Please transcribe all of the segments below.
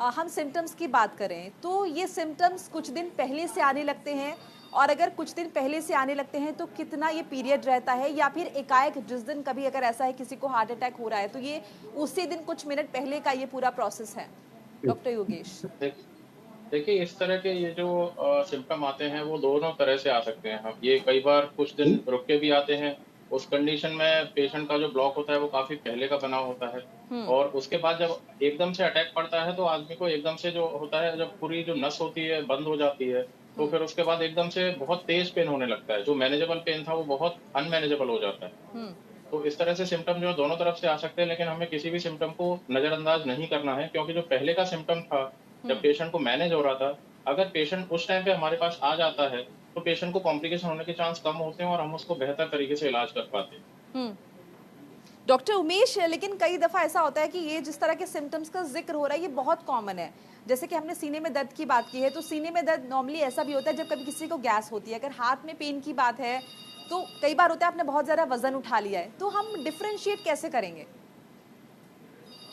हम सिम्टम्स की बात करें तो ये सिम्टम्स कुछ दिन पहले से आने लगते हैं, और अगर कुछ दिन पहले से आने लगते हैं तो कितना ये पीरियड रहता है, या फिर एकाएक जिस दिन कभी अगर ऐसा है किसी को हार्ट अटैक हो रहा है तो ये उसी दिन कुछ मिनट पहले का ये पूरा प्रोसेस है? डॉक्टर योगेश। देखिए, इस तरह के ये जो सिम्पटम आते हैं वो दोनों तरह से आ सकते हैं। हम ये कई बार कुछ दिन रुक के भी आते हैं। उस कंडीशन में पेशेंट का जो ब्लॉक होता है वो काफ़ी पहले का बना होता है, और उसके बाद जब एकदम से अटैक पड़ता है तो आदमी को एकदम से जो होता है, जब पूरी जो नस होती है बंद हो जाती है, तो फिर उसके बाद एकदम से बहुत तेज़ पेन होने लगता है। जो मैनेजेबल पेन था वो बहुत अनमैनेजेबल हो जाता है। तो इस तरह से सिम्पटम जो है दोनों तरफ से आ सकते हैं, लेकिन हमें किसी भी सिम्पटम को नज़रअंदाज नहीं करना है, क्योंकि जो पहले का सिम्पटम था, जब पेशेंट को मैनेज हो रहा था, अगर पेशेंट उस टाइम पे हमारे पास आ जाता है, तो पेशेंट को कॉम्प्लिकेशन होने के चांस कम होते हैं और हम उसको बेहतर तरीके से इलाज कर पाते हैं। डॉक्टर उमेश, लेकिन कई दफ़ा ऐसा होता है कि ये जिस तरह के सिम्टम्स का जिक्र हो रहा है ये बहुत कॉमन है। जैसे कि हमने सीने में दर्द की बात की है, तो सीने में दर्द नॉर्मली ऐसा भी होता है जब कभी किसी को गैस होती है। अगर हाथ में पेन की बात है तो कई बार होता है आपने बहुत ज़्यादा वजन उठा लिया है, तो हम डिफ्रेंशिएट कैसे करेंगे?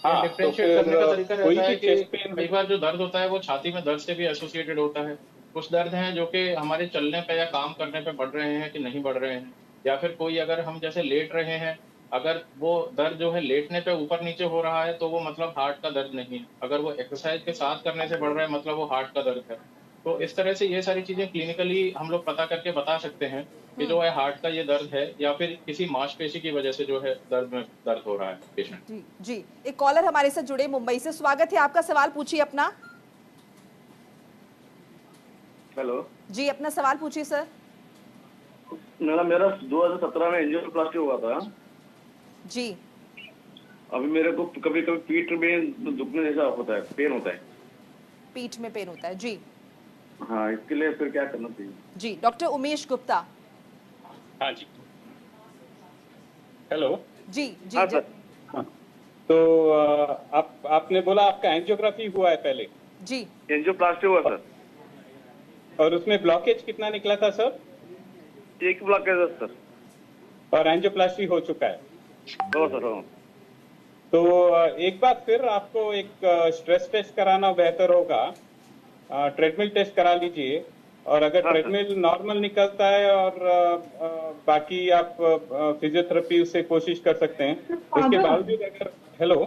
हाँ, तो डिफरेंशिएट फिर करने का तरीका कोई रहता है भी कि चेस्ट पेन कई बार जो दर्द होता है वो छाती में दर्द से भी एसोसिएटेड होता है। कुछ दर्द हैं जो कि हमारे चलने पे या काम करने पे बढ़ रहे हैं कि नहीं बढ़ रहे हैं, या फिर कोई अगर हम जैसे लेट रहे हैं, अगर वो दर्द जो है लेटने पे ऊपर-नीचे हो रहा है तो वो मतलब हार्ट का दर्द नहीं है। अगर वो एक्सरसाइज के साथ करने से बढ़ रहा है मतलब वो हार्ट का दर्द है। तो इस तरह से ये सारी चीज़ें क्लिनिकली हम लोग पता करके बता सकते हैं कि जो है हार्ट का ये दर्द है, या फिर किसी मांसपेशी की वजह से जो है दर्द हो रहा है पेशेंट। जी जी, एक कॉलर हमारे साथ जुड़े मुंबई से। स्वागत है आपका, सवाल पूछिए अपना। हेलो जी, अपना सवाल पूछिए सर। मेरा 2017 में एंजियोप्लास्टी हुआ था। जी। अभी मेरे को कभी कभी पीठ में दुखने जैसा होता है, पेन होता है। पीठ में पेन होता है, जी। हाँ, इसके लिए फिर क्या करना चाहिए? जी, डॉक्टर उमेश गुप्ता। हाँ जी, हेलो। जी जी। हाँ सर। हाँ, तो आपने बोला आपका एंजियोग्राफी हुआ है पहले? जी। एंजियोप्लास्टी हुआ सर। और उसमें ब्लॉकेज कितना निकला था सर? एक ब्लॉकेज है सर। और एंजियोप्लास्टी हो चुका है? हो सर, हो। तो एक बार फिर आपको एक स्ट्रेस टेस्ट कराना बेहतर होगा। ट्रेडमिल टेस्ट करा लीजिए, और अगर हाँ, ट्रेडमिल नॉर्मल निकलता है और बाकी आप फिजियोथेरेपी उससे कोशिश कर सकते हैं। उसके बावजूद अगर हेलो।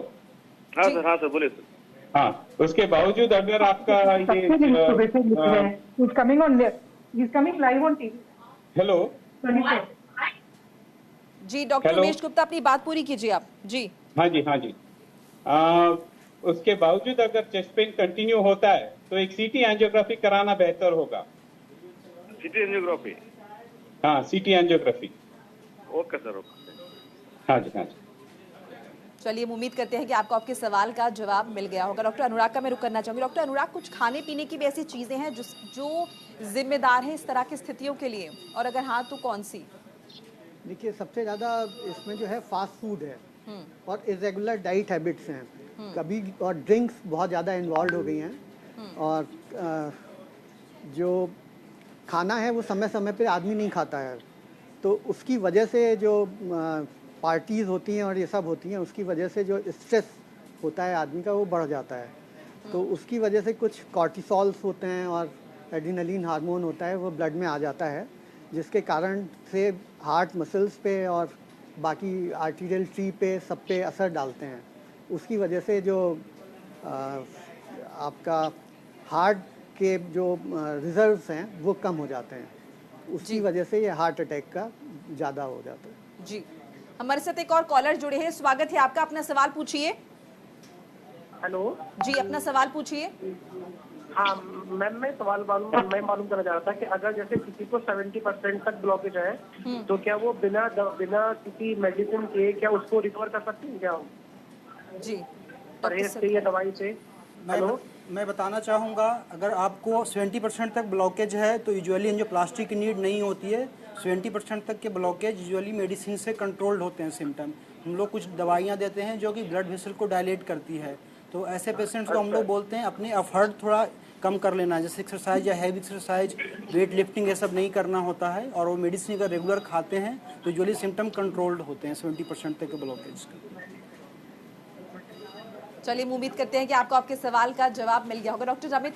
हाँ सर, हाँ सर, बोलिए सर। हाँ, उसके बावजूद अगर आपका ये हेलो। जी, डॉक्टर उमेश गुप्ता अपनी बात पूरी कीजिए आप। जी। हाँ जी, हाँ जी। उसके बावजूद अगर चेस्ट पेन कंटिन्यू होता है तो एक सीटी एंजियोग्राफी कराना बेहतर होगा। City angiography? हाँ, CT angiography. Okay sir, okay. हाँ जी, हाँ जी। चलिए, हम उम्मीद करते हैं कि आपको आपके सवाल का जवाब मिल गया होगा। डॉक्टर अनुराग का मैं रुख करना चाहूँगी। डॉक्टर अनुराग, कुछ खाने पीने की भी ऐसी चीज़ें हैं जो जिम्मेदार हैं इस तरह की स्थितियों के लिए, और अगर हाँ तो कौन सी? देखिए, सबसे ज़्यादा इसमें जो है फास्ट फूड है और इरेगुलर डाइट हैबिट्स हैं कभी, और ड्रिंक्स बहुत ज़्यादा इन्वॉल्व हो गई हैं। और जो खाना है वो समय समय पे आदमी नहीं खाता है, तो उसकी वजह से जो पार्टीज़ होती हैं और ये सब होती हैं, उसकी वजह से जो स्ट्रेस होता है आदमी का वो बढ़ जाता है। तो उसकी वजह से कुछ कॉर्टिसोल्स होते हैं और एड्रेनलिन हार्मोन होता है, वो ब्लड में आ जाता है, जिसके कारण से हार्ट मसल्स पे और बाकी आर्टीरियल ट्री पे सब पे असर डालते हैं। उसकी वजह से जो आपका हार्ट के जो रिजर्व्स हैं वो कम हो जाते हैं, उसकी वजह से ये हार्ट अटैक का ज़्यादा हो जाता है। जी, हमारे साथ एक और कॉलर जुड़े हैं। स्वागत है आपका, अपना सवाल पूछिए। हेलो जी, अपना सवाल पूछिए। हाँ मैम, मैं मालूम करना चाह रहा था कि अगर जैसे किसी को 70% तक ब्लॉकेज है तो क्या वो बिना किसी मेडिसिन के क्या उसको रिकवर कर सकते हैं क्या? जी, परहेज से या दवाई से? मैं बताना चाहूँगा, अगर आपको 70% तक ब्लॉकेज है तो यूजुअली एंजियोप्लास्टी की नीड नहीं होती है। 70% तक के ब्लॉकेज यूजुअली मेडिसिन से कंट्रोल्ड होते हैं सिम्टम। हम लोग कुछ दवाइयाँ देते हैं जो कि ब्लड वेसल को डायलेट करती है, तो ऐसे पेशेंट्स को हम लोग बोलते हैं अपने एफर्ट थोड़ा कम कर लेना, जैसे एक्सरसाइज या हैवी एक्सरसाइज, वेट लिफ्टिंग, ये सब नहीं करना होता है, और वो मेडिसिन अगर रेगुलर खाते हैं तो यूजुअली सिम्टम कंट्रोल्ड होते हैं 70% तक के ब्लॉकेज के। चलिए, उम्मीद करते हैं कि आपको आपके सवाल का जवाब मिल गया होगा। डॉक्टर जामिद